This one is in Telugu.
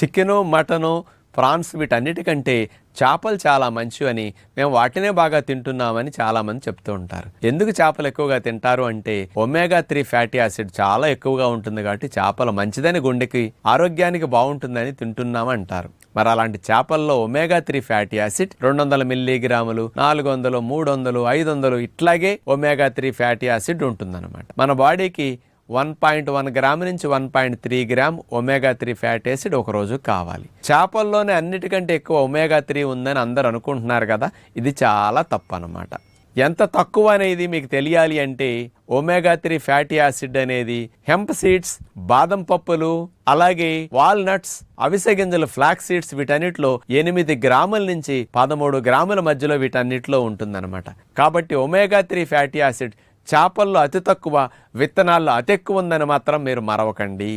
చికెను, మటను, ప్రాన్స్ వీటన్నిటికంటే చేపలు చాలా మంచివని, మేము వాటినే బాగా తింటున్నామని చాలామంది చెప్తూ ఉంటారు. ఎందుకు చేపలు ఎక్కువగా తింటారు అంటే ఒమేగా 3 ఫ్యాటీ యాసిడ్ చాలా ఎక్కువగా ఉంటుంది కాబట్టి చేపలు మంచిదని, గుండెకి ఆరోగ్యానికి బాగుంటుందని తింటున్నాము అంటారు. మరి అలాంటి చేపల్లో ఒమేగా 3 ఫ్యాటీ యాసిడ్ 200 మిల్లీగ్రాములు, 400, 300, 500 ఇట్లాగే ఒమేగా 3 ఫ్యాటీ యాసిడ్ ఉంటుందన్నమాట. మన బాడీకి 1.1 గ్రామ్ నుంచి 1.3 గ్రామ్ ఒమేగా 3 ఫ్యాటీ యాసిడ్ ఒక రోజు కావాలి. చేపల్లోనే అన్నిటికంటే ఎక్కువ ఒమేగా 3 ఉందని అందరూ అనుకుంటున్నారు కదా, ఇది చాలా తప్పు అన్నమాట. ఎంత తక్కువ అనేది మీకు తెలియాలి అంటే ఒమేగా 3 ఫ్యాటీ యాసిడ్ అనేది హెంప్ సీడ్స్, బాదం పప్పులు, అలాగే వాల్నట్స్, అవిసె గింజలు, ఫ్లాక్ సీడ్స్ వీటన్నిటిలో 8 గ్రాముల నుంచి 13 గ్రాముల మధ్యలో వీటన్నిటిలో ఉంటుందన్నమాట. కాబట్టి ఒమేగా 3 ఫ్యాటీ యాసిడ్ చేపల్లో అతి తక్కువ, విత్తనాల్లో అతి ఎక్కువ ఉందని మాత్రం మీరు మరవకండి.